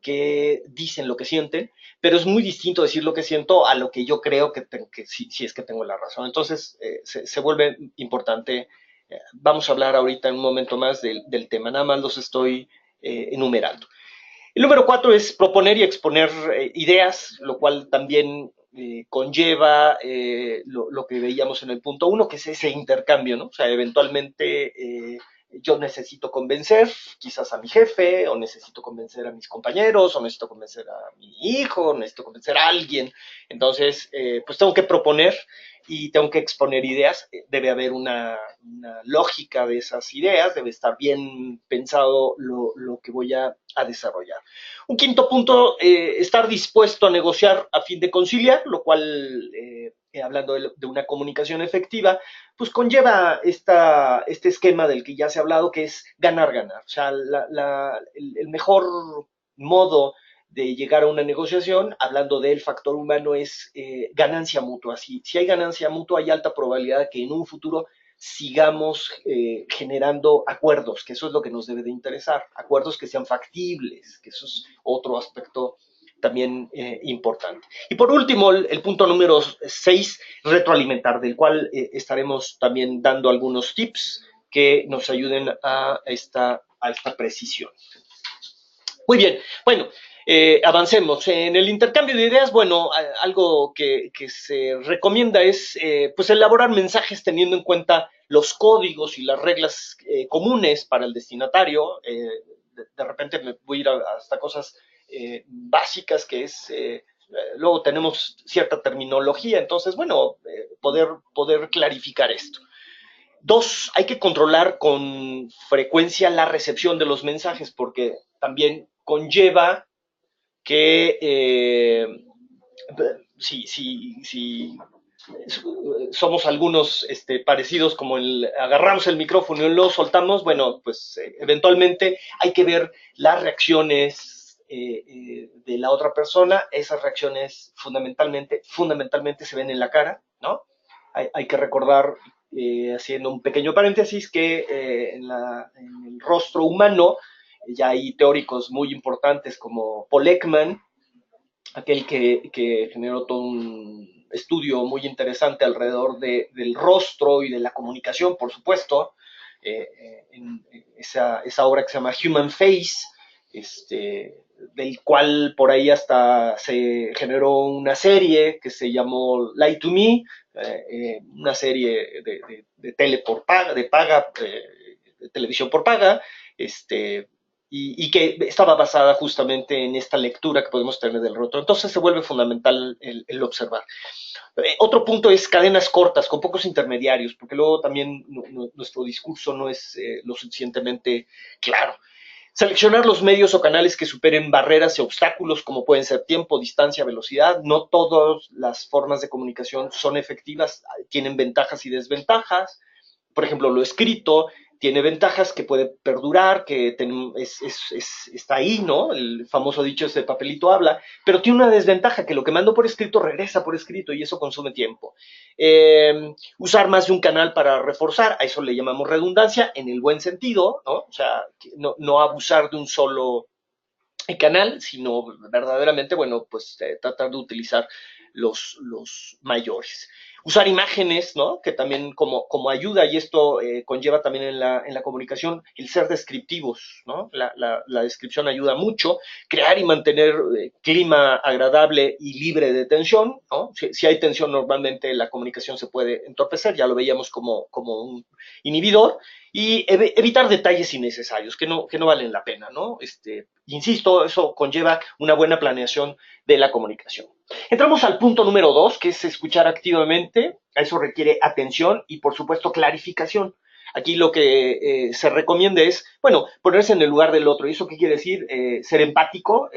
que dicen lo que sienten, pero es muy distinto decir lo que siento a lo que yo creo que si es que tengo la razón. Entonces, se vuelve importante. Vamos a hablar ahorita en un momento más del tema, nada más los estoy enumerando. El número 4 es proponer y exponer ideas, lo cual también conlleva lo que veíamos en el punto 1, que es ese intercambio, ¿no? O sea, eventualmente yo necesito convencer quizás a mi jefe, o necesito convencer a mis compañeros, o necesito convencer a mi hijo, o necesito convencer a alguien. Entonces, pues tengo que proponer y tengo que exponer ideas. Debe haber una lógica de esas ideas, debe estar bien pensado lo que voy a desarrollar. Un quinto punto, estar dispuesto a negociar a fin de conciliar, lo cual, hablando de una comunicación efectiva, pues conlleva este esquema del que ya se ha hablado, que es ganar-ganar. O sea, el mejor modo de llegar a una negociación, hablando del factor humano, es ganancia mutua. Si hay ganancia mutua, hay alta probabilidad de que en un futuro sigamos generando acuerdos, que eso es lo que nos debe de interesar, acuerdos que sean factibles, que eso es otro aspecto también importante. Y por último, el punto número 6, retroalimentar, del cual estaremos también dando algunos tips que nos ayuden a esta precisión. Muy bien, bueno, avancemos. En el intercambio de ideas, bueno, algo que se recomienda es pues elaborar mensajes teniendo en cuenta los códigos y las reglas comunes para el destinatario. De repente me voy a ir hasta cosas básicas que es... luego tenemos cierta terminología, entonces, bueno, poder clarificar esto. Dos, hay que controlar con frecuencia la recepción de los mensajes porque también conlleva que si somos algunos parecidos como agarramos el micrófono y lo soltamos, bueno, pues eventualmente hay que ver las reacciones de la otra persona. Esas reacciones fundamentalmente se ven en la cara, ¿no? Hay que recordar, haciendo un pequeño paréntesis, que en el rostro humano ya hay teóricos muy importantes como Paul Ekman, aquel que generó todo un estudio muy interesante alrededor del rostro y de la comunicación, por supuesto, en esa obra que se llama Human Face, del cual por ahí hasta se generó una serie que se llamó Lie to Me, una serie de tele por paga, de televisión por paga, y que estaba basada justamente en esta lectura que podemos tener del rostro. Entonces se vuelve fundamental el observar. Otro punto es cadenas cortas, con pocos intermediarios, porque luego también nuestro discurso no es lo suficientemente claro. Seleccionar los medios o canales que superen barreras y obstáculos, como pueden ser tiempo, distancia, velocidad. No todas las formas de comunicación son efectivas, tienen ventajas y desventajas. Por ejemplo, lo escrito tiene ventajas, que puede perdurar, que está ahí, ¿no? El famoso dicho, ese papelito habla, pero tiene una desventaja, que lo que mando por escrito regresa por escrito y eso consume tiempo. Usar más de un canal para reforzar, a eso le llamamos redundancia, en el buen sentido, ¿no? O sea, no abusar de un solo canal, sino verdaderamente, bueno, pues tratar de utilizar los mayores. Usar imágenes, ¿no? Que también como ayuda, y esto conlleva también en la comunicación el ser descriptivos, ¿no? La descripción ayuda mucho. Crear y mantener clima agradable y libre de tensión, ¿no? Si hay tensión, normalmente la comunicación se puede entorpecer, ya lo veíamos como un inhibidor. Y evitar detalles innecesarios que no valen la pena, ¿no? Insisto, eso conlleva una buena planeación de la comunicación. Entramos al punto número 2, que es escuchar activamente. Eso requiere atención y, por supuesto, clarificación. Aquí lo que se recomienda es, bueno, ponerse en el lugar del otro. ¿Y eso qué quiere decir? Ser empático.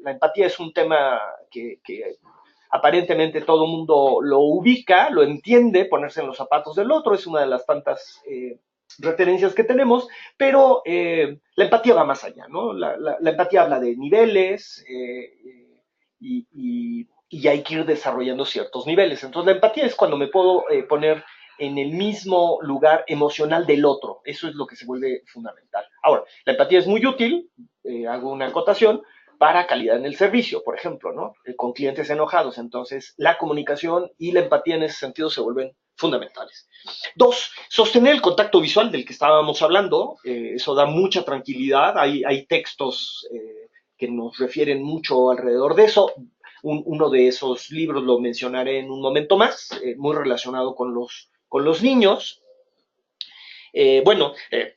La empatía es un tema que aparentemente todo el mundo lo ubica, lo entiende, ponerse en los zapatos del otro. Es una de las tantas referencias que tenemos, pero la empatía va más allá, ¿no? La empatía habla de niveles y hay que ir desarrollando ciertos niveles. Entonces, la empatía es cuando me puedo poner en el mismo lugar emocional del otro. Eso es lo que se vuelve fundamental. Ahora, la empatía es muy útil, hago una acotación, para calidad en el servicio, por ejemplo, ¿no? Con clientes enojados. Entonces, la comunicación y la empatía en ese sentido se vuelven fundamentales. Dos, sostener el contacto visual del que estábamos hablando. Eso da mucha tranquilidad. Hay textos que nos refieren mucho alrededor de eso. Uno de esos libros lo mencionaré en un momento más, muy relacionado con los niños.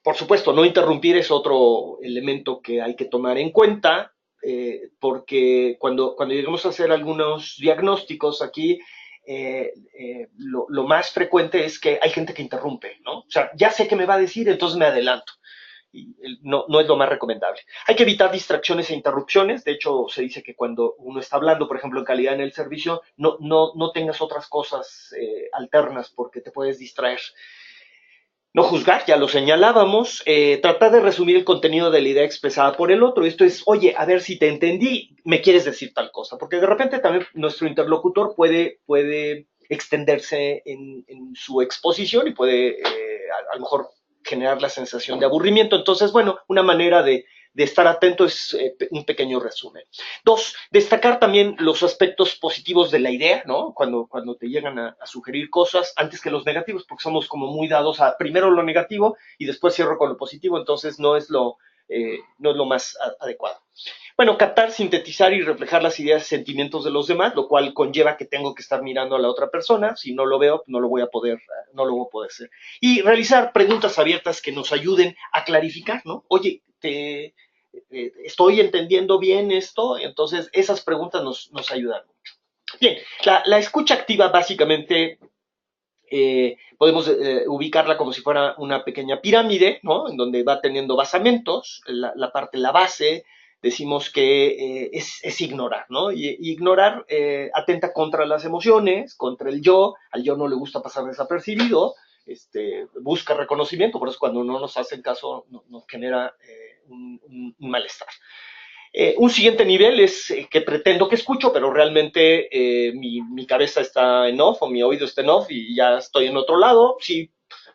Por supuesto, no interrumpir es otro elemento que hay que tomar en cuenta, porque cuando lleguemos a hacer algunos diagnósticos aquí, lo más frecuente es que hay gente que interrumpe, ¿no? O sea, ya sé qué me va a decir, entonces me adelanto. Y no es lo más recomendable. Hay que evitar distracciones e interrupciones. De hecho, se dice que cuando uno está hablando, por ejemplo, en calidad en el servicio, no tengas otras cosas alternas porque te puedes distraer. No juzgar, ya lo señalábamos, tratar de resumir el contenido de la idea expresada por el otro. Esto es, oye, a ver si te entendí, me quieres decir tal cosa, porque de repente también nuestro interlocutor puede extenderse en su exposición y puede a lo mejor generar la sensación de aburrimiento. Entonces, bueno, una manera de estar atento es un pequeño resumen. Dos, destacar también los aspectos positivos de la idea, ¿no? Cuando te llegan a sugerir cosas antes que los negativos, porque somos como muy dados a primero lo negativo y después cierro con lo positivo, entonces no es lo más adecuado. Bueno, captar, sintetizar y reflejar las ideas y sentimientos de los demás, lo cual conlleva que tengo que estar mirando a la otra persona. Si no lo veo, no lo voy a poder hacer. Y realizar preguntas abiertas que nos ayuden a clarificar, ¿no? Oye, estoy entendiendo bien esto, entonces esas preguntas nos ayudan mucho. Bien, la escucha activa básicamente podemos ubicarla como si fuera una pequeña pirámide, ¿no? En donde va teniendo basamentos, la base, decimos que es ignorar, ¿no? Y ignorar atenta contra las emociones, contra el yo, al yo no le gusta pasar desapercibido, busca reconocimiento, por eso cuando no nos hacen caso nos genera un malestar. Un siguiente nivel es que pretendo que escucho, pero realmente mi cabeza está en off o mi oído está en off y ya estoy en otro lado. Sí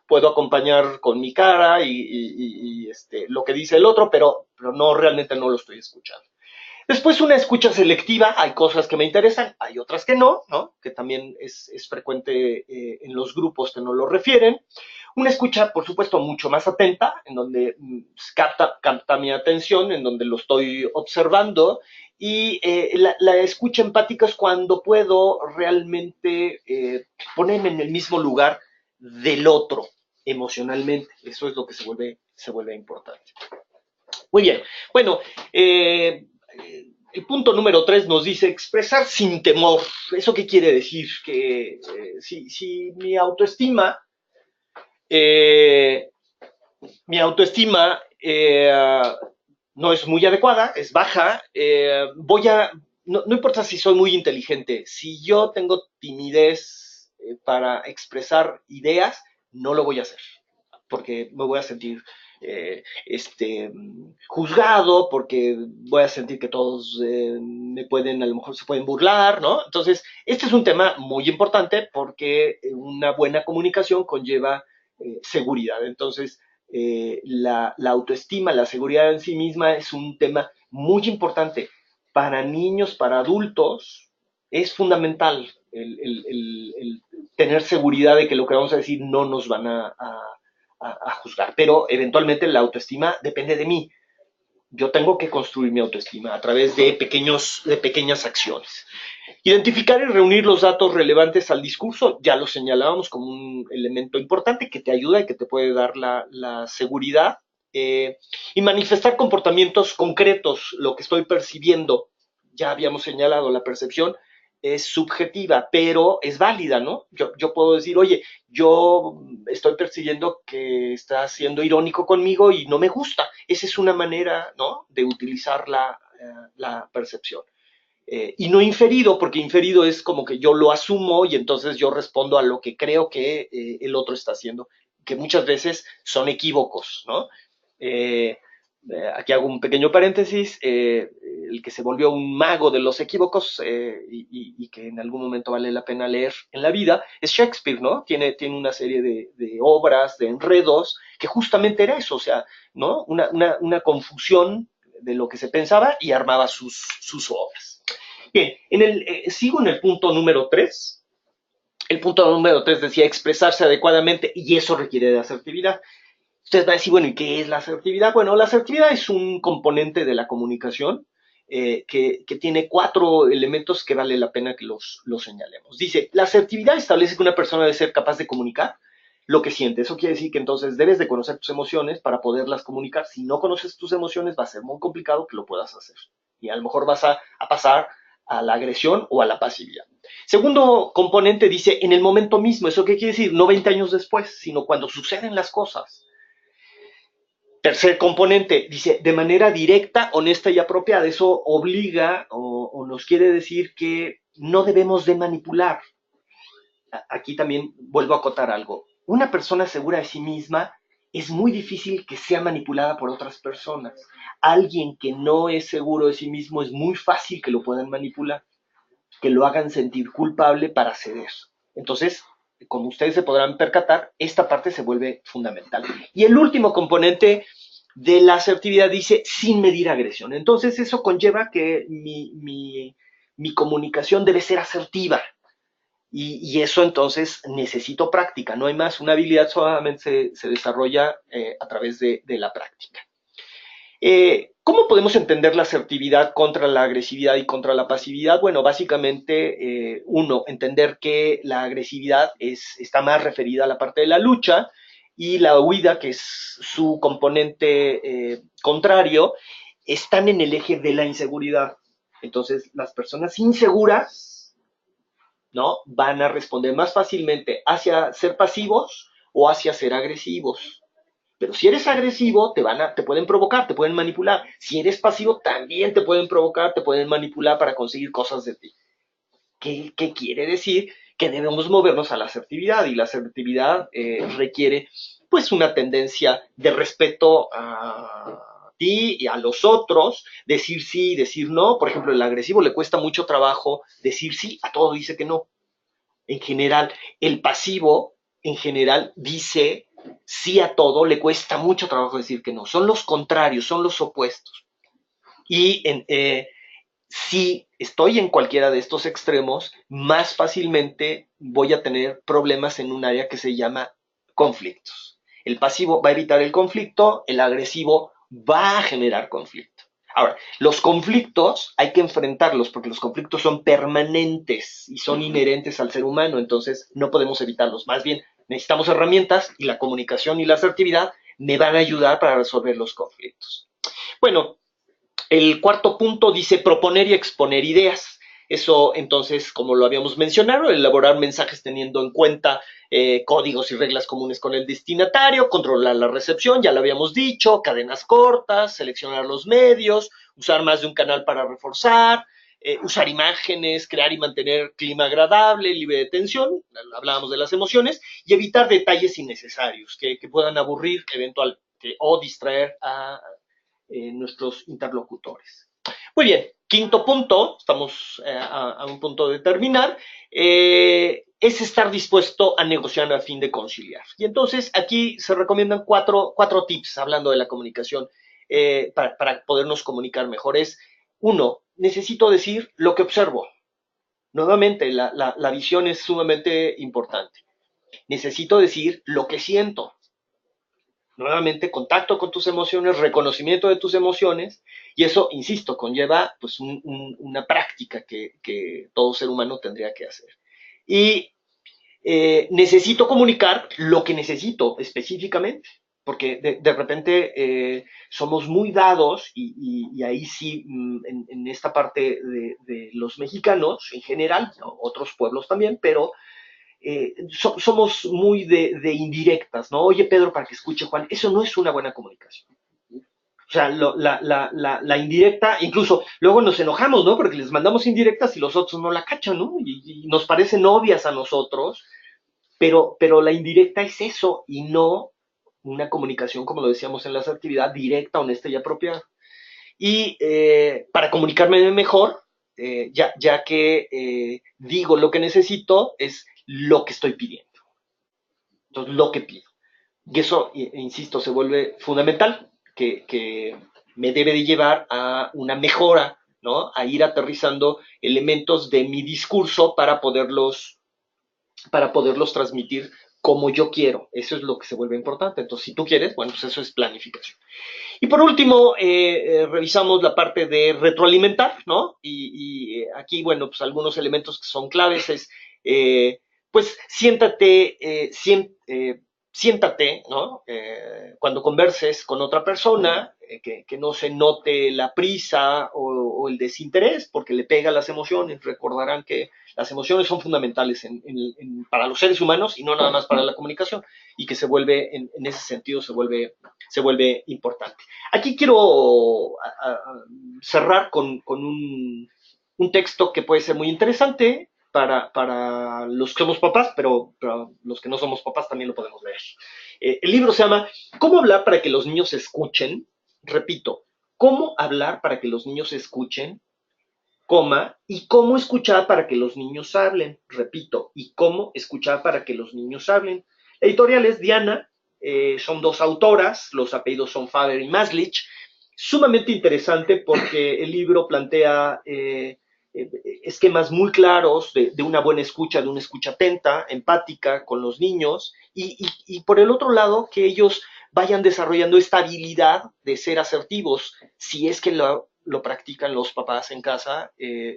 puedo acompañar con mi cara y lo que dice el otro, pero no realmente no lo estoy escuchando. Después una escucha selectiva, hay cosas que me interesan, hay otras que no, ¿no? Que también es frecuente en los grupos que nos lo refieren. Una escucha, por supuesto, mucho más atenta, en donde capta mi atención, en donde lo estoy observando. Y la escucha empática es cuando puedo realmente ponerme en el mismo lugar del otro emocionalmente. Eso es lo que se vuelve importante. Muy bien. Bueno, el punto número 3 nos dice expresar sin temor. ¿Eso qué quiere decir? Que si eh, mi autoestima no es muy adecuada, es baja, no importa si soy muy inteligente, si yo tengo timidez para expresar ideas, no lo voy a hacer, porque me voy a sentir juzgado, porque voy a sentir que todos a lo mejor se pueden burlar, ¿no? Entonces, este es un tema muy importante porque una buena comunicación conlleva seguridad. Entonces, la autoestima, la seguridad en sí misma es un tema muy importante para niños, para adultos. Es fundamental el tener seguridad de que lo que vamos a decir no nos van a juzgar, pero eventualmente la autoestima depende de mí. Yo tengo que construir mi autoestima a través de pequeñas acciones. Identificar y reunir los datos relevantes al discurso, ya lo señalábamos como un elemento importante que te ayuda y que te puede dar la seguridad. Y manifestar comportamientos concretos, lo que estoy percibiendo, ya habíamos señalado, la percepción es subjetiva, pero es válida, ¿no? Yo puedo decir, oye, yo estoy percibiendo que está siendo irónico conmigo y no me gusta. Esa es una manera, ¿no?, de utilizar la percepción. Y no inferido, porque inferido es como que yo lo asumo y entonces yo respondo a lo que creo que el otro está haciendo, que muchas veces son equívocos, ¿no? Eh, Aquí hago un pequeño paréntesis, el que se volvió un mago de los equívocos y que en algún momento vale la pena leer en la vida, es Shakespeare, ¿no? Tiene una serie de obras, de enredos, que justamente era eso, o sea, ¿no? Una confusión de lo que se pensaba y armaba sus obras. Bien, sigo en el punto número 3. El punto número 3 decía expresarse adecuadamente y eso requiere de asertividad. Usted va a decir, bueno, ¿y qué es la asertividad? Bueno, la asertividad es un componente de la comunicación que tiene 4 elementos que vale la pena que los señalemos. Dice, la asertividad establece que una persona debe ser capaz de comunicar lo que siente. Eso quiere decir que entonces debes de conocer tus emociones para poderlas comunicar. Si no conoces tus emociones, va a ser muy complicado que lo puedas hacer. Y a lo mejor vas a pasar a la agresión o a la pasividad. Segundo componente dice, en el momento mismo. ¿Eso qué quiere decir? No 20 años después, sino cuando suceden las cosas. Tercer componente, dice, de manera directa, honesta y apropiada. Eso obliga o nos quiere decir que no debemos de manipular. Aquí también vuelvo a acotar algo. Una persona segura de sí misma es muy difícil que sea manipulada por otras personas. Alguien que no es seguro de sí mismo es muy fácil que lo puedan manipular, que lo hagan sentir culpable para ceder. Entonces, como ustedes se podrán percatar, esta parte se vuelve fundamental. Y el último componente de la asertividad dice sin medir agresión. Entonces, eso conlleva que mi comunicación debe ser asertiva. Y eso entonces necesito práctica, no hay más. Una habilidad solamente se desarrolla a través de la práctica. ¿Cómo podemos entender la asertividad contra la agresividad y contra la pasividad? Bueno, básicamente, uno, entender que la agresividad está más referida a la parte de la lucha y la huida, que es su componente contrario, están en el eje de la inseguridad. Entonces, las personas inseguras, ¿no?, van a responder más fácilmente hacia ser pasivos o hacia ser agresivos. Pero si eres agresivo, te pueden provocar, te pueden manipular. Si eres pasivo, también te pueden provocar, te pueden manipular para conseguir cosas de ti. ¿Qué quiere decir? Que debemos movernos a la asertividad, y la asertividad requiere pues una tendencia de respeto a ti y a los otros, decir sí y decir no. Por ejemplo, el agresivo le cuesta mucho trabajo decir sí, a todo dice que no. En general, el pasivo, en general, dice sí a todo, le cuesta mucho trabajo decir que no. Son los contrarios, son los opuestos. Y si estoy en cualquiera de estos extremos, más fácilmente voy a tener problemas en un área que se llama conflictos. El pasivo va a evitar el conflicto, el agresivo va a generar conflicto. Ahora, los conflictos hay que enfrentarlos porque los conflictos son permanentes y son inherentes al ser humano, entonces no podemos evitarlos. Más bien, necesitamos herramientas y la comunicación y la asertividad me van a ayudar para resolver los conflictos. Bueno, el cuarto punto dice proponer y exponer ideas. Eso, entonces, como lo habíamos mencionado, elaborar mensajes teniendo en cuenta códigos y reglas comunes con el destinatario, controlar la recepción, ya lo habíamos dicho, cadenas cortas, seleccionar los medios, usar más de un canal para reforzar, usar imágenes, crear y mantener clima agradable, libre de tensión, hablábamos de las emociones, y evitar detalles innecesarios que puedan aburrir eventualmente o distraer a nuestros interlocutores. Muy bien, quinto punto, estamos a un punto de terminar, es estar dispuesto a negociar a fin de conciliar. Y entonces aquí se recomiendan cuatro tips hablando de la comunicación para podernos comunicar mejor. Es, uno, necesito decir lo que observo. Nuevamente, la visión es sumamente importante. Necesito decir lo que siento. Nuevamente, contacto con tus emociones, reconocimiento de tus emociones, y eso, insisto, conlleva pues una práctica que todo ser humano tendría que hacer. Y necesito comunicar lo que necesito específicamente, porque de repente somos muy dados, y ahí sí, en esta parte de los mexicanos en general, ¿no?, otros pueblos también, pero somos muy de indirectas, ¿no? Oye, Pedro, para que escuche Juan, eso no es una buena comunicación. O sea, la indirecta, incluso luego nos enojamos, ¿no? Porque les mandamos indirectas y los otros no la cachan, ¿no? Y nos parecen obvias a nosotros, pero la indirecta es eso y no una comunicación, como lo decíamos en la asertividad, directa, honesta y apropiada. Y para comunicarme mejor, ya que digo lo que necesito, es lo que estoy pidiendo. Entonces, lo que pido. Y eso, insisto, se vuelve fundamental, que me debe de llevar a una mejora, ¿no? A ir aterrizando elementos de mi discurso para poderlos transmitir como yo quiero. Eso es lo que se vuelve importante. Entonces, si tú quieres, bueno, pues eso es planificación. Y por último, revisamos la parte de retroalimentar, ¿no? Y aquí, bueno, pues algunos elementos que son claves es, pues siéntate, ¿no? Cuando converses con otra persona, que no se note la prisa o el desinterés, porque le pega a las emociones. Recordarán que las emociones son fundamentales para los seres humanos y no nada más para la comunicación, y que se vuelve, en ese sentido, se vuelve importante. Aquí quiero cerrar con un texto que puede ser muy interesante para los que somos papás, pero los que no somos papás también lo podemos leer. El libro se llama ¿Cómo hablar para que los niños escuchen? Repito, ¿cómo hablar para que los niños escuchen? Coma, y cómo escuchar para que los niños hablen. Repito, y cómo escuchar para que los niños hablen. La editorial es Diana, son dos autoras, los apellidos son Faber y Maslich. Sumamente interesante porque el libro plantea esquemas muy claros de una buena escucha, de una escucha atenta, empática con los niños, y por el otro lado, que ellos vayan desarrollando esta habilidad de ser asertivos. Si es que lo practican los papás en casa,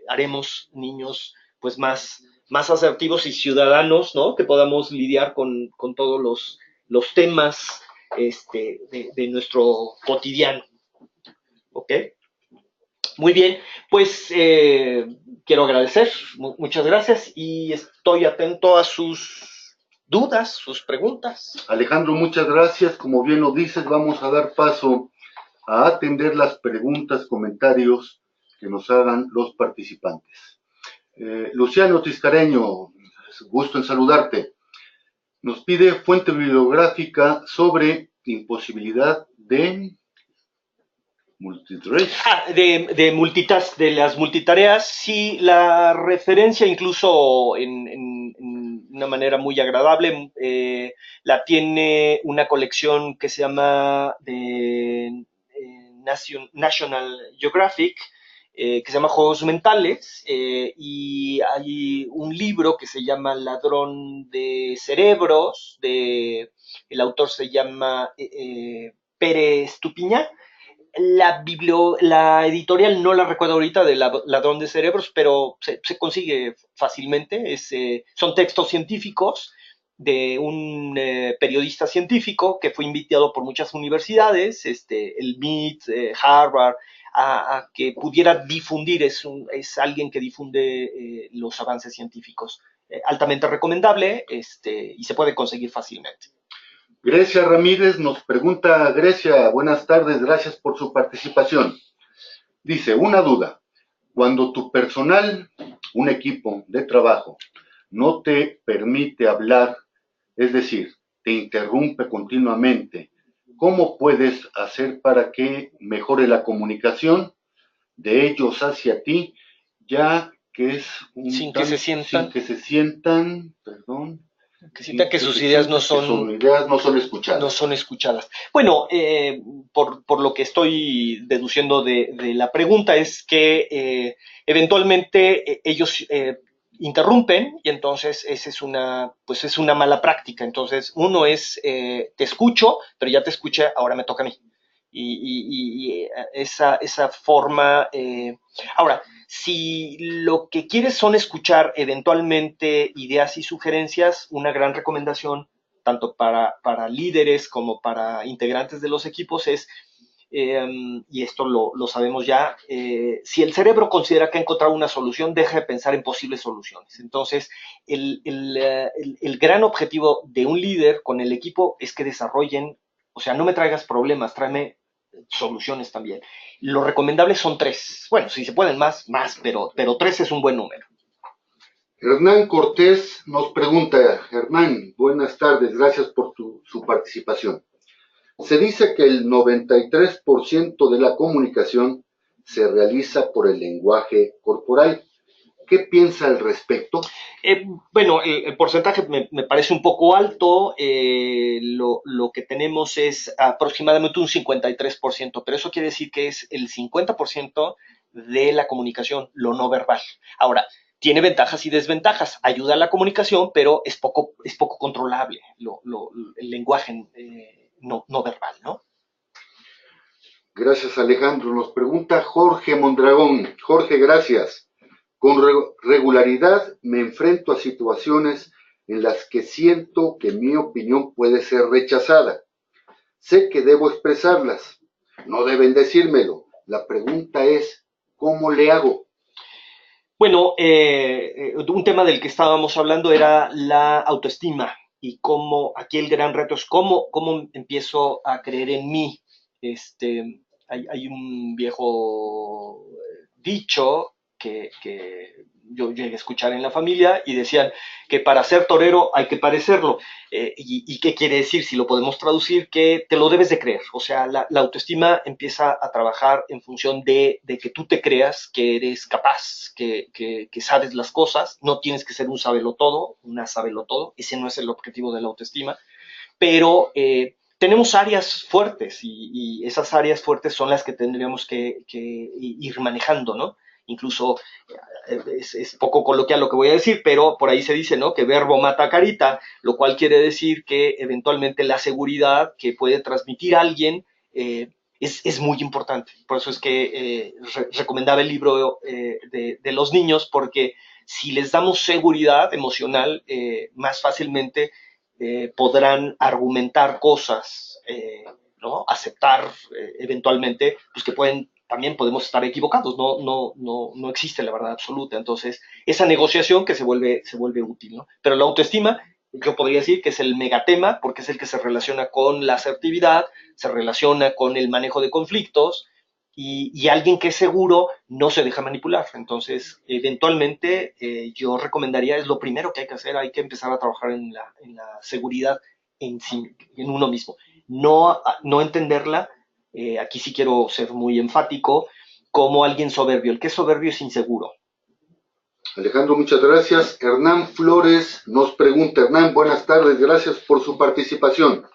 haremos niños pues más asertivos y ciudadanos, ¿no? Que podamos lidiar con todos los temas de nuestro cotidiano. ¿Ok? Muy bien, pues quiero agradecer, muchas gracias, y estoy atento a sus dudas, sus preguntas. Alejandro, muchas gracias. Como bien lo dices, vamos a dar paso a atender las preguntas, comentarios que nos hagan los participantes. Luciano Tiscareño, gusto en saludarte. Nos pide fuente bibliográfica sobre imposibilidad de multitask. De multitask, de las multitareas, sí, la referencia incluso en una manera muy agradable, la tiene una colección que se llama de National Geographic, que se llama Juegos Mentales, y hay un libro que se llama Ladrón de Cerebros, el autor se llama Pérez Tupiñá. La editorial no la recuerdo ahorita, de Ladrón de Cerebros, pero se consigue fácilmente. Son textos científicos de un periodista científico que fue invitado por muchas universidades, el MIT, Harvard, a que pudiera difundir. Es alguien que difunde los avances científicos. Altamente recomendable, y se puede conseguir fácilmente. Grecia Ramírez nos pregunta, Grecia, buenas tardes, gracias por su participación. Dice, una duda, cuando tu personal, un equipo de trabajo, no te permite hablar, es decir, te interrumpe continuamente, ¿cómo puedes hacer para que mejore la comunicación de ellos hacia ti, ya que es sin que se sientan, perdón, que sientan que sus ideas no son escuchadas. No son escuchadas. Bueno, por lo que estoy deduciendo de la pregunta es que eventualmente ellos interrumpen, y entonces esa es una mala práctica. Entonces uno es, te escucho, pero ya te escuché, ahora me toca a mí. Y esa forma... ahora, si lo que quieres son escuchar eventualmente ideas y sugerencias, una gran recomendación, tanto para líderes como para integrantes de los equipos, es, y esto lo sabemos ya, si el cerebro considera que ha encontrado una solución, deja de pensar en posibles soluciones. Entonces, el gran objetivo de un líder con el equipo es que desarrollen, o sea, no me traigas problemas, tráeme soluciones también. Lo recomendable son 3. Bueno, si se pueden más, pero 3 es un buen número. Hernán Cortés nos pregunta, Hernán, buenas tardes, gracias por su participación. Se dice que el 93% de la comunicación se realiza por el lenguaje corporal. ¿Qué piensa al respecto? Bueno, el porcentaje me parece un poco alto. Lo que tenemos es aproximadamente un 53%, pero eso quiere decir que es el 50% de la comunicación, lo no verbal. Ahora, tiene ventajas y desventajas. Ayuda a la comunicación, pero es poco controlable el lenguaje no verbal, ¿no? Gracias, Alejandro. Nos pregunta Jorge Mondragón. Jorge, gracias. Con regularidad me enfrento a situaciones en las que siento que mi opinión puede ser rechazada. Sé que debo expresarlas. No deben decírmelo. La pregunta es, ¿cómo le hago? Bueno, un tema del que estábamos hablando era la autoestima y cómo aquí el gran reto es cómo empiezo a creer en mí. Hay un viejo dicho que yo llegué a escuchar en la familia y decían que para ser torero hay que parecerlo. ¿Y qué quiere decir? Si lo podemos traducir, que te lo debes de creer. O sea, la autoestima empieza a trabajar en función de que tú te creas que eres capaz, que sabes las cosas. No tienes que ser un sabelotodo, una sabelotodo. Ese no es el objetivo de la autoestima. Pero tenemos áreas fuertes y esas áreas fuertes son las que tendríamos que ir manejando, ¿no? Incluso es poco coloquial lo que voy a decir, pero por ahí se dice, ¿no? Que verbo mata carita, lo cual quiere decir que eventualmente la seguridad que puede transmitir alguien es muy importante. Por eso es que recomendaba el libro de los niños, porque si les damos seguridad emocional, más fácilmente podrán argumentar cosas, ¿no? Aceptar eventualmente, pues que también podemos estar equivocados, no existe la verdad absoluta. Entonces, esa negociación que se vuelve útil, ¿no? Pero la autoestima, yo podría decir que es el megatema, porque es el que se relaciona con la asertividad, se relaciona con el manejo de conflictos, y alguien que es seguro no se deja manipular. Entonces, eventualmente, yo recomendaría, es lo primero que hay que hacer, hay que empezar a trabajar en la seguridad sí, en uno mismo. No entenderla, aquí sí quiero ser muy enfático, como alguien soberbio. El que es soberbio es inseguro. Alejandro, muchas gracias. Hernán Flores nos pregunta. Hernán, buenas tardes. Gracias por su participación.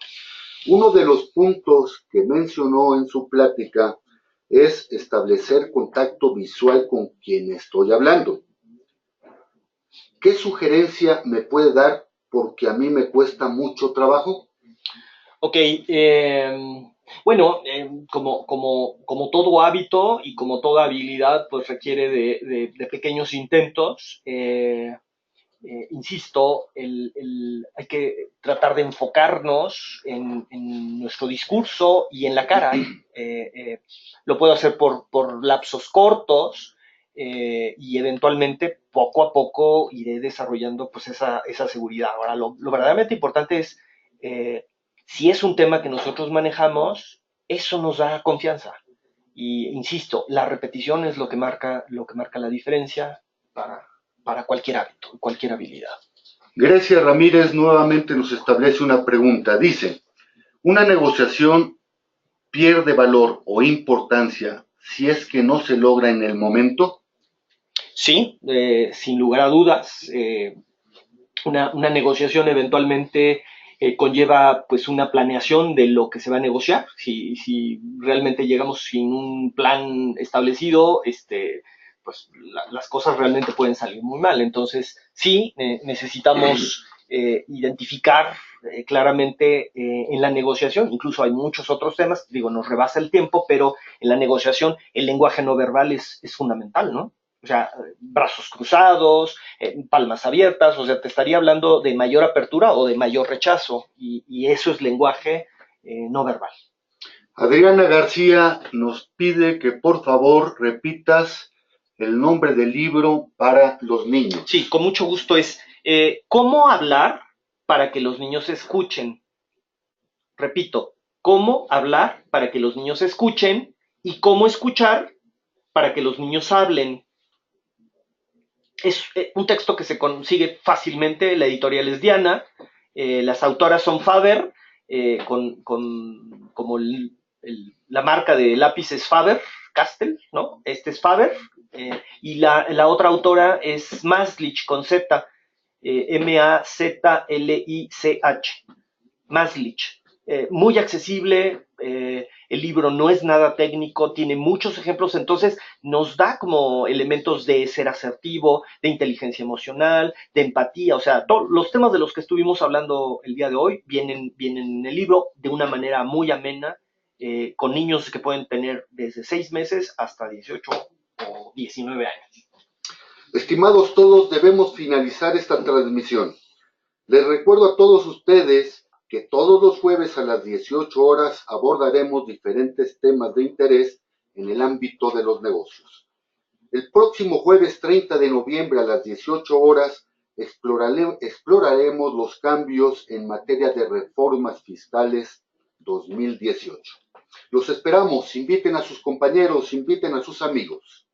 Uno de los puntos que mencionó en su plática es establecer contacto visual con quien estoy hablando. ¿Qué sugerencia me puede dar? Porque a mí me cuesta mucho trabajo. Ok, bueno, como todo hábito y como toda habilidad, pues requiere de pequeños intentos. Insisto, hay que tratar de enfocarnos en nuestro discurso y en la cara. Lo puedo hacer por lapsos cortos y eventualmente poco a poco iré desarrollando pues esa seguridad. Ahora, lo verdaderamente importante es, si es un tema que nosotros manejamos, eso nos da confianza. Y insisto, la repetición es lo que marca la diferencia para cualquier hábito, cualquier habilidad. Grecia Ramírez nuevamente nos establece una pregunta. Dice, ¿una negociación pierde valor o importancia si es que no se logra en el momento? Sí, sin lugar a dudas, una negociación eventualmente conlleva pues una planeación de lo que se va a negociar. Si realmente llegamos sin un plan establecido, pues las cosas realmente pueden salir muy mal. Entonces, sí, necesitamos identificar claramente en la negociación, incluso hay muchos otros temas, digo, nos rebasa el tiempo, pero en la negociación el lenguaje no verbal es fundamental, ¿no? O sea, brazos cruzados, palmas abiertas, o sea, te estaría hablando de mayor apertura o de mayor rechazo, y eso es lenguaje no verbal. Adriana García nos pide que por favor repitas el nombre del libro para los niños. Sí, con mucho gusto es cómo hablar para que los niños escuchen. Repito, cómo hablar para que los niños escuchen y cómo escuchar para que los niños hablen. Es un texto que se consigue fácilmente, la editorial es Diana, las autoras son Faber, como la marca de lápiz es Faber Castell, ¿no? Este es Faber, Y la otra autora es Maslich con Z, Mazlich, Maslich. Muy accesible, el libro no es nada técnico, tiene muchos ejemplos, entonces nos da como elementos de ser asertivo, de inteligencia emocional, de empatía, o sea, los temas de los que estuvimos hablando el día de hoy vienen en el libro de una manera muy amena, con niños que pueden tener desde 6 meses hasta 18 o 19 años. Estimados todos, debemos finalizar esta transmisión. Les recuerdo a todos ustedes que todos los jueves a las 18 horas abordaremos diferentes temas de interés en el ámbito de los negocios. El próximo jueves 30 de noviembre a las 18 horas exploraremos los cambios en materia de reformas fiscales 2018. Los esperamos, inviten a sus compañeros, inviten a sus amigos.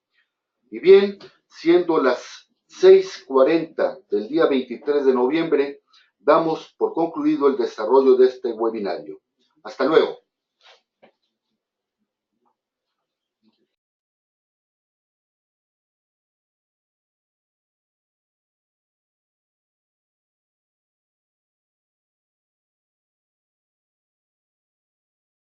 Y bien, siendo las 6:40 del día 23 de noviembre, damos por concluido el desarrollo de este webinario. Hasta luego.